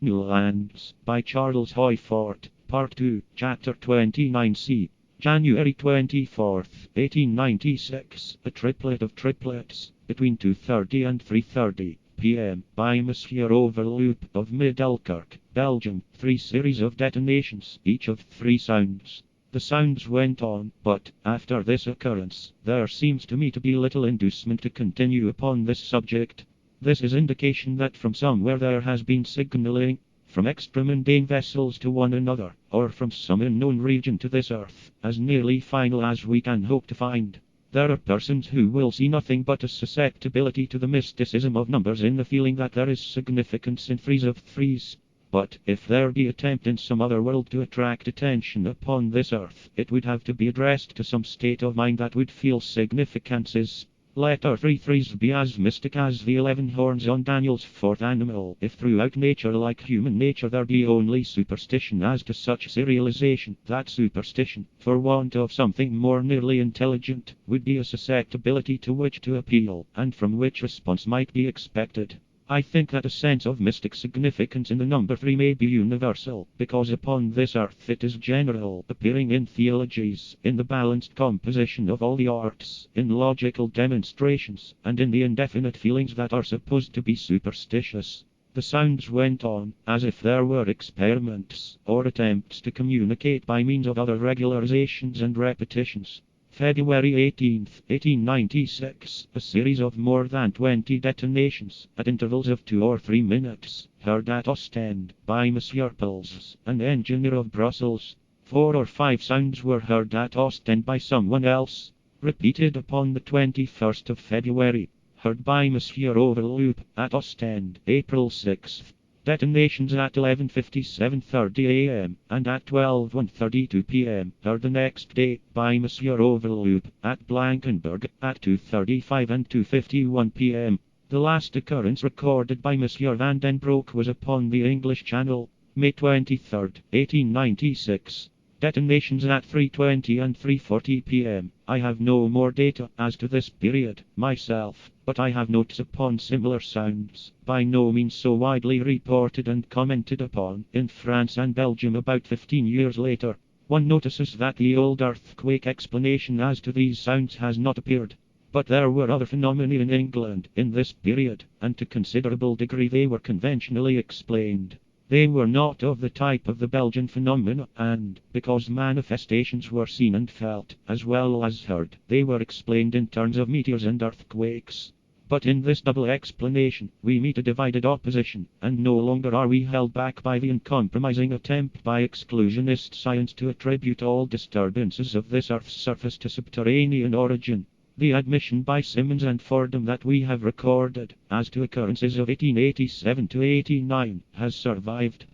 New Lands, by Charles Hoyfort, Part 2, Chapter 29c. January 24th, 1896, a triplet of triplets, between 2:30 and 3:30 p.m., by Monsieur Overloop of Middelkerke, Belgium. 3 series of detonations, each of 3 sounds. The sounds went on, but, after this occurrence, there seems to me to be little inducement to continue upon this subject. This is indication that from somewhere there has been signaling, from extramundane vessels to one another, or from some unknown region to this earth, as nearly final as we can hope to find. There are persons who will see nothing but a susceptibility to the mysticism of numbers in the feeling that there is significance in threes of threes. But, if there be attempt in some other world to attract attention upon this earth, it would have to be addressed to some state of mind that would feel significances. Let our 3 threes be as mystic as the 11 horns on Daniel's 4th animal. If throughout nature, like human nature, there be only superstition as to such serialization, that superstition, for want of something more nearly intelligent, would be a susceptibility to which to appeal, and from which response might be expected. I think that a sense of mystic significance in the number 3 may be universal, because upon this earth it is general, appearing in theologies, in the balanced composition of all the arts, in logical demonstrations, and in the indefinite feelings that are supposed to be superstitious. The sounds went on, as if there were experiments, or attempts to communicate by means of other regularizations and repetitions. February 18th, 1896, a series of more than 20 detonations, at intervals of 2 or 3 minutes, heard at Ostend, by Monsieur Pels, an engineer of Brussels. 4 or 5 sounds were heard at Ostend by someone else. Repeated upon the 21st of February. Heard by Monsieur Overloop, at Ostend, April 6th. Detonations at 11:57:30 a.m. and at 12:32 p.m. heard the next day by Monsieur Overloop at Blankenberg at 2:35 and 2:51 p.m. The last occurrence recorded by Monsieur Van den Broek was upon the English Channel, May 23rd, 1896. Detonations at 3:20 and 3:40 p.m. I have no more data as to this period, myself, but I have notes upon similar sounds, by no means so widely reported and commented upon, in France and Belgium about 15 years later. One notices that the old earthquake explanation as to these sounds has not appeared. But there were other phenomena in England in this period, and to considerable degree they were conventionally explained. They were not of the type of the Belgian phenomena, and, because manifestations were seen and felt, as well as heard, they were explained in terms of meteors and earthquakes. But in this double explanation, we meet a divided opposition, and no longer are we held back by the uncompromising attempt by exclusionist science to attribute all disturbances of this earth's surface to subterranean origin. The admission by Simmons and Fordham that we have recorded, as to occurrences of 1887 to 89, has survived.